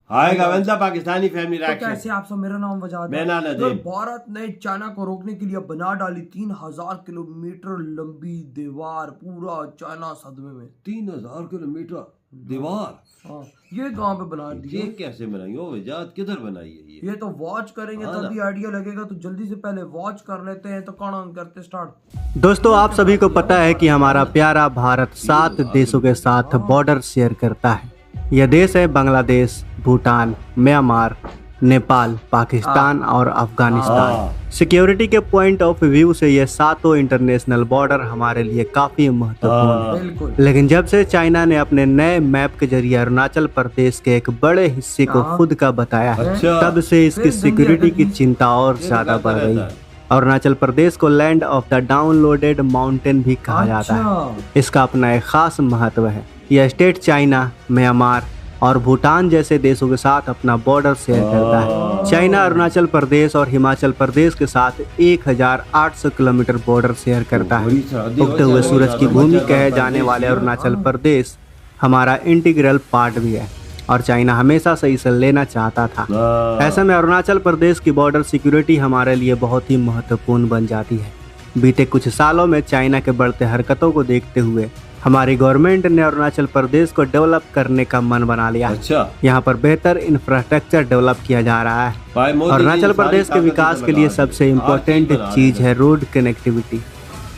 आएगा वंदा पाकिस्तानी फैमिली तो रिएक्शन। कैसे आप सब, मेरा नाम वजाद मैं है। नाना तो देव। भारत ने चाइना को रोकने के लिए बना डाली 3000 किलोमीटर लंबी दीवार, पूरा चाइना सदमे में। 3000 किलोमीटर दीवार, हाँ, ये कहाँ पे बना दी ये है? कैसे बनाई हो वजाद, किधर बनाई है ये तो वॉच करेंगे हाँ तभी आइडिया लगेगा, तो जल्दी से पहले वॉच कर लेते हैं। तो कौन करते स्टार्ट। दोस्तों, आप सभी को पता है कि हमारा प्यारा भारत 7 देशों के साथ बॉर्डर शेयर करता है। यह देश है बांग्लादेश, भूटान, म्यांमार, नेपाल, पाकिस्तान और अफगानिस्तान। सिक्योरिटी के पॉइंट ऑफ व्यू से ये सातों इंटरनेशनल बॉर्डर हमारे लिए काफी महत्वपूर्ण है। बिल्कुल। लेकिन जब से चाइना ने अपने नए मैप के जरिए अरुणाचल प्रदेश के एक बड़े हिस्से को खुद का बताया है, अच्छा। तब से इसकी सिक्योरिटी की चिंता और ज्यादा बढ़ गई है। अरुणाचल प्रदेश को land of the downloaded mountain भी कहा जाता है। इसका अपना एक खास महत्व है। यह स्टेट चाइना, म्यांमार और भूटान जैसे देशों के साथ अपना बॉर्डर शेयर करता है। चाइना अरुणाचल प्रदेश और हिमाचल प्रदेश के साथ 1800 किलोमीटर बॉर्डर शेयर करता है। उगते हुए सूरज की भूमि कहे जाने वाले अरुणाचल प्रदेश हमारा इंटीग्रल पार्ट भी है और चाइना हमेशा से इसे लेना चाहता था। ऐसे में अरुणाचल प्रदेश की बॉर्डर सिक्योरिटी हमारे लिए बहुत ही महत्वपूर्ण बन जाती है। बीते कुछ सालों में चाइना के बढ़ते हरकतों को देखते हुए हमारी गवर्नमेंट ने अरुणाचल प्रदेश को डेवलप करने का मन बना लिया। अच्छा। यहाँ पर बेहतर इंफ्रास्ट्रक्चर डेवलप किया जा रहा है। अरुणाचल प्रदेश के विकास के लिए सबसे इम्पोर्टेंट चीज है रोड कनेक्टिविटी,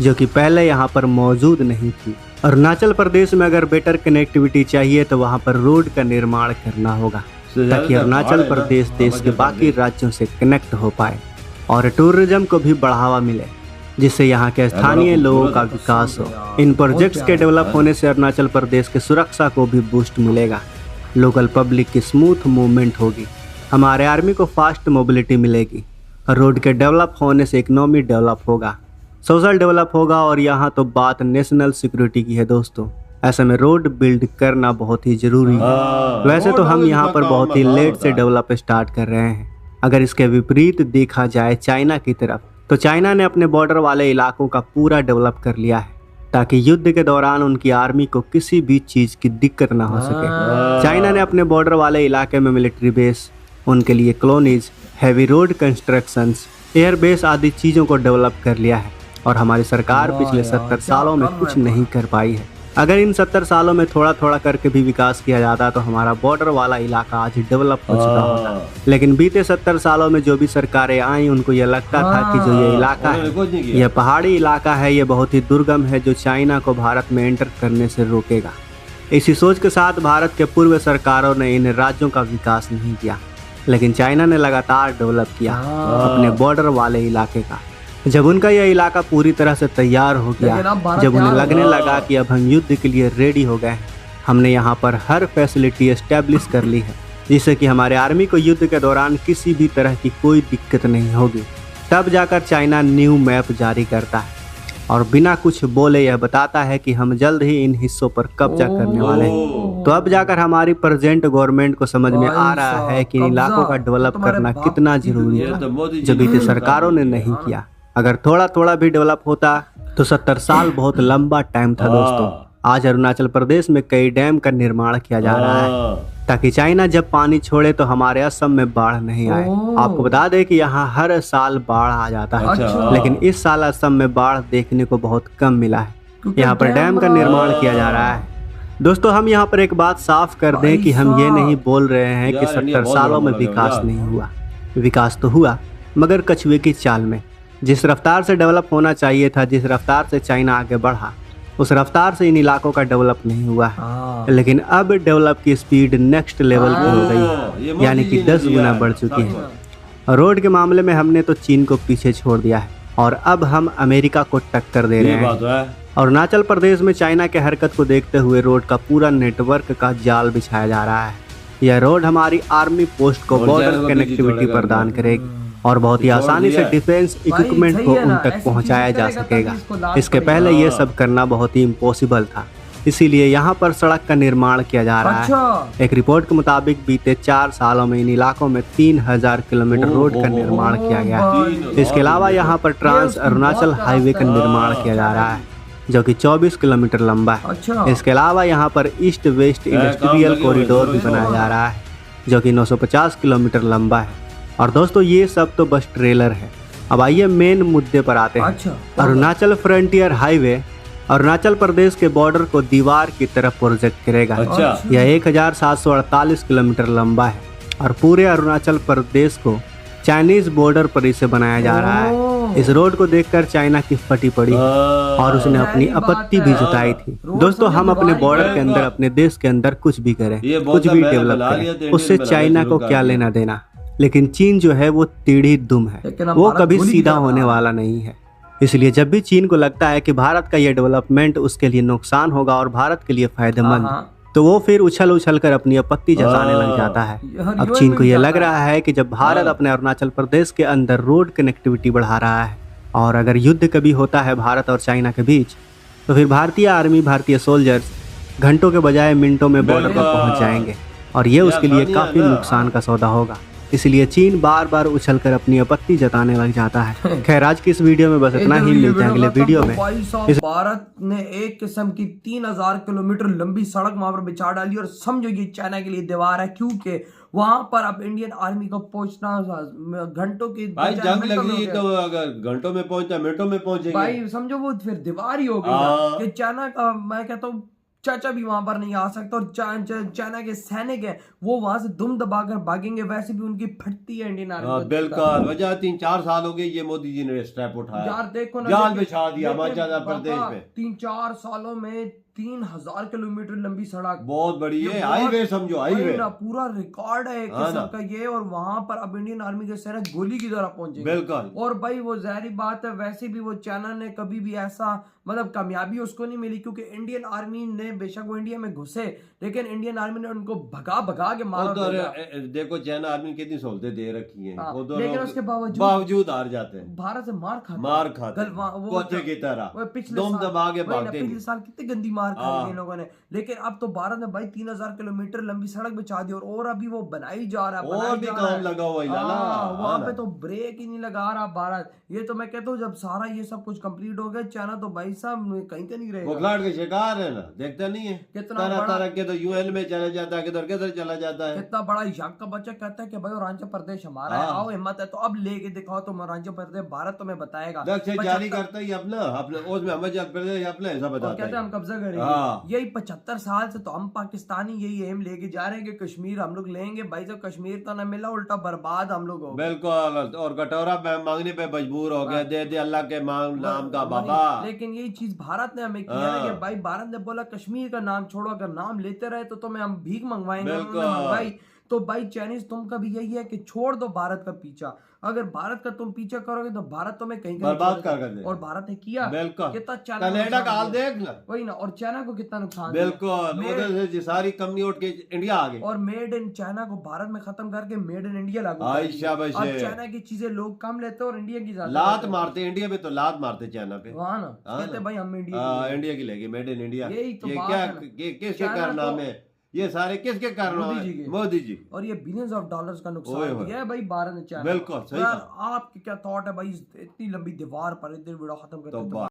जो कि पहले यहाँ पर मौजूद नहीं थी। अरुणाचल प्रदेश में अगर बेटर कनेक्टिविटी चाहिए तो वहाँ पर रोड का निर्माण करना होगा, ताकि अरुणाचल प्रदेश देश के बाकी राज्यों से कनेक्ट हो पाए और टूरिज्म को भी बढ़ावा मिले, जिससे यहाँ के स्थानीय लोगों का विकास हो। इन प्रोजेक्ट्स के डेवलप होने से अरुणाचल प्रदेश की सुरक्षा को भी बूस्ट मिलेगा, लोकल पब्लिक की स्मूथ मूवमेंट होगी, हमारे आर्मी को फास्ट मोबिलिटी मिलेगी, रोड के डेवलप होने से इकोनॉमी डेवलप होगा, सोशल डेवलप होगा और यहाँ तो बात नेशनल सिक्योरिटी की है दोस्तों। ऐसे में रोड बिल्ड करना बहुत ही जरूरी है। वैसे तो हम यहाँ पर बहुत ही लेट से डेवलप स्टार्ट कर रहे हैं। अगर इसके विपरीत देखा जाए चाइना की तरफ, तो चाइना ने अपने बॉर्डर वाले इलाकों का पूरा डेवलप कर लिया है, ताकि युद्ध के दौरान उनकी आर्मी को किसी भी चीज की दिक्कत ना हो सके। चाइना ने अपने बॉर्डर वाले इलाके में मिलिट्री बेस, उनके लिए colonies, heavy road constructions, air base आदि चीजों को डेवलप कर लिया है और हमारी सरकार पिछले 70 सालों में कुछ नहीं कर पाई है। अगर इन 70 सालों में थोड़ा थोड़ा करके भी विकास किया जाता तो हमारा बॉर्डर वाला इलाका आज डेवलप हो चुका होता। लेकिन बीते 70 सालों में जो भी सरकारें आई, उनको यह लगता था कि जो ये इलाका है, यह पहाड़ी इलाका है, ये बहुत ही दुर्गम है, जो चाइना को भारत में एंटर करने से रोकेगा। इसी सोच के साथ भारत के पूर्व सरकारों ने इन राज्यों का विकास नहीं किया, लेकिन चाइना ने लगातार डेवलप किया अपने बॉर्डर वाले इलाके का। जब उनका यह इलाका पूरी तरह से तैयार हो गया, जब उन्हें लगने लगा कि अब हम युद्ध के लिए रेडी हो गए, हमने यहाँ पर हर फैसिलिटी एस्टेब्लिश कर ली है, जिससे कि हमारे आर्मी को युद्ध के दौरान किसी भी तरह की कोई दिक्कत नहीं होगी। तब जाकर चाइना न्यू मैप जारी करता है और बिना कुछ बोले यह बताता है कि हम जल्द ही इन हिस्सों पर कब्जा करने वाले हैं। तो अब जाकर हमारी प्रेजेंट गवर्नमेंट को समझ में आ रहा है कि इन इलाकों का डेवलप करना कितना जरूरी था, जो बीते सरकारों ने नहीं किया। अगर थोड़ा थोड़ा भी डेवलप होता तो 70 साल बहुत लंबा टाइम था दोस्तों। आज अरुणाचल प्रदेश में कई डैम का निर्माण किया जा रहा है, ताकि चाइना जब पानी छोड़े तो हमारे असम में बाढ़ नहीं आए। आपको बता दें कि यहाँ हर साल बाढ़ आ जाता है, लेकिन इस साल असम में बाढ़ देखने को बहुत कम मिला है। यहाँ पर डैम का निर्माण किया जा रहा है। दोस्तों, हम यहाँ पर एक बात साफ कर दें कि हम ये नहीं बोल रहे हैं कि 70 सालों में विकास नहीं हुआ। विकास तो हुआ, मगर कछुए की चाल में। जिस रफ्तार से डेवलप होना चाहिए था, जिस रफ्तार से चाइना आगे बढ़ा, उस रफ्तार से इन इलाकों का डेवलप नहीं हुआ है। लेकिन अब डेवलप की स्पीड नेक्स्ट लेवल की हो गई है, यानी कि 10 गुना बढ़ चुकी है। रोड के मामले में हमने तो चीन को पीछे छोड़ दिया है और अब हम अमेरिका को टक्कर दे रहे हैं। अरुणाचल प्रदेश में चाइना के हरकत को देखते हुए रोड का पूरा नेटवर्क का जाल बिछाया जा रहा है। यह रोड हमारी आर्मी पोस्ट को बॉर्डर कनेक्टिविटी प्रदान करेगी और बहुत ही आसानी से डिफेंस इक्विपमेंट को उन तक पहुंचाया जा सकेगा। इसके पहले ये सब करना बहुत ही इम्पॉसिबल था, इसीलिए यहाँ पर सड़क का निर्माण किया जा रहा है। एक रिपोर्ट के मुताबिक बीते 4 सालों में इन इलाकों में 3000 किलोमीटर रोड का निर्माण किया गया है। इसके अलावा यहाँ पर ट्रांस अरुणाचल हाईवे का निर्माण किया जा रहा है, जो कि 24 किलोमीटर लंबा है। इसके अलावा यहाँ पर ईस्ट वेस्ट इंडस्ट्रियल कॉरिडोर भी बनाया जा रहा है। जो कि 950 किलोमीटर लंबा है। और दोस्तों ये सब तो बस ट्रेलर है। अब आइए मेन मुद्दे पर आते हैं। अच्छा, अरुणाचल फ्रंटियर हाईवे अरुणाचल प्रदेश के बॉर्डर को दीवार की तरफ प्रोजेक्ट करेगा। अच्छा। यह 1748 किलोमीटर लंबा है और पूरे अरुणाचल प्रदेश को चाइनीज बॉर्डर पर इसे बनाया जा रहा है। इस रोड को देखकर चाइना की फटी पड़ी और उसने अपनी आपत्ति भी जताई थी। दोस्तों हम अपने बॉर्डर के अंदर अपने देश के अंदर कुछ भी करें, कुछ भी डेवलप करें, उससे चाइना को क्या लेना देना। लेकिन चीन जो है वो टेढ़ी दुम है, वो कभी सीधा होने वाला नहीं है। इसलिए जब भी चीन को लगता है कि भारत का ये डेवलपमेंट उसके लिए नुकसान होगा और भारत के लिए फायदेमंद, तो वो फिर उछल उछल कर अपनी आपत्ति जताने लग जाता है। अब चीन को ये लग रहा है कि जब भारत अपने अरुणाचल प्रदेश के अंदर रोड कनेक्टिविटी बढ़ा रहा है और अगर युद्ध कभी होता है भारत और चाइना के बीच, तो फिर भारतीय आर्मी, भारतीय सोल्जर्स घंटों के बजाय मिनटों में बॉर्डर पर पहुंच जाएंगे और ये उसके लिए काफी नुकसान का सौदा होगा। इसलिए चीन बार बार उछलकर अपनी आपत्ति जताने लग जाता है। खैर आज की इस वीडियो में बस इतना ही, मिलते हैं अगले वीडियो में। भारत ने एक किस्म की 3000 किलोमीटर लंबी सड़क वहां पर बिछा डाली और समझो ये चाइना के लिए दीवार है, क्योंकि वहां पर अब इंडियन आर्मी को पहुंचना घंटों की भाई जंग लगी तो अगर घंटों में पहुंचता मिनटों में पहुंचेंगे भाई, समझो वो फिर दीवार ही हो गई कि चाइना का, मैं कहता हूँ चाचा भी वहां पर नहीं आ सकता और चाइना के सैनिक हैं वो वहां से दुम दबाकर भागेंगे। वैसे भी उनकी फटती है इंडियन आर्मी। बिल्कुल वजह 3-4 साल हो गए ये मोदी जी ने स्टेप उठाया यार, देखो ना, जाल बिछा दिया हिमाचल प्रदेश में। 3-4 सालों में 3000 किलोमीटर लंबी सड़क बहुत बड़ी है, हाईवे समझो, हाईवे ना पूरा रिकॉर्ड है एक किस्म का ये। और वहां पर अब इंडियन आर्मी के सैनिक गोली की तरह पहुंचे। बिल्कुल। और भाई वो जाहिर बात है, वैसे भी वो चाइना ने कभी भी ऐसा मतलब कामयाबी उसको नहीं मिली, क्योंकि इंडियन आर्मी ने बेशक वो इंडिया में घुसे लेकिन इंडियन आर्मी ने उनको भगा के मारा। देखो चाइना आर्मी कितनी सहूलतें दे रखी हैं, लेकिन उसके बावजूद हार जाते हैं, भारत से मार खाते कोते की तरह दम दबा के भागते हैं। पिछले साल कितनी गंदी मार खाई इन लोगों ने। लेकिन अब तो भारत ने भाई 3000 किलोमीटर लंबी सड़क बिछा दी और अभी वो बनाई जा रहा है, और भी काम लगा हुआ है। वहां पे तो ब्रेक ही नहीं लगा रहा भारत। ये तो मैं कहता हूँ जब सारा ये सब कुछ कंप्लीट हो गया, चाइना तो भाई साहब कहीं का नहीं रहेगा। बुखलाहट के शिकार है ना, देखता नहीं है कितना तरह के तो यूएन में चला जाता है, किधर चला जाता है। कितना बड़ा याक का बच्चा कहता है कि भाई अरुणाचल प्रदेश हमारा है, आओ हिम्मत है तो अब लेके दिखाओ तुम अरुणाचल प्रदेश, भारत तुम्हें बताएगा। जारी करता ही अपना उसमें अरुणाचल प्रदेश अपना ऐसा बताता कहते हैं हम कब्जा करेंगे। यही 75 साल से तो हम पाकिस्तानी यही एम लेके जा रहे हैं कि कश्मीर हम लोग लेंगे। भाई जब कश्मीर तो न मिला, उल्टा बर्बाद हम लोग हो। बिल्कुल, और कटोरा मांगने पे मजबूर हो गया, दे अल्लाह के नाम का बाबा। लेकिन यही चीज भारत ने हमें किया है कि भाई भारत ने बोला कश्मीर का नाम छोड़ो, अगर नाम लेते रहे तो तुम्हें हम भीख मंगवाएंगे। मंगवाई तो भाई चाइनीज तुमका भी यही है कि छोड़ दो भारत का पीछा। अगर भारत का तुम पीछा करोगे तो भारत तुम्हें कहीं बर्बाद कर दे। और भारत ने किया कितना कनाडा का हाल देख ना, वही ना। और चाइना को कितना नुकसान। बिल्कुल, उधर से सारी कंपनी उठ के इंडिया आ गई और मेड इन चाइना को भारत में खत्म करके मेड इन इंडिया लागू। अब चाइना की चीजें लोग कम लेते और इंडिया की ज्यादा लात मारते। इंडिया पे तो लात मारते चाइना पे, वहाँ ना कहते भाई हम इंडिया की लेगी, मेड इन इंडिया। यही तो क्या किसके कारनामे में ये सारे किसके कारण? मोदी जी। और ये बिलियंस ऑफ डॉलर्स का नुकसान दिया है भाई भारत ने चाइना। बिल्कुल सही। आपके क्या थॉट है भाई इतनी लंबी दीवार पर? वीडियो खत्म करते हैं।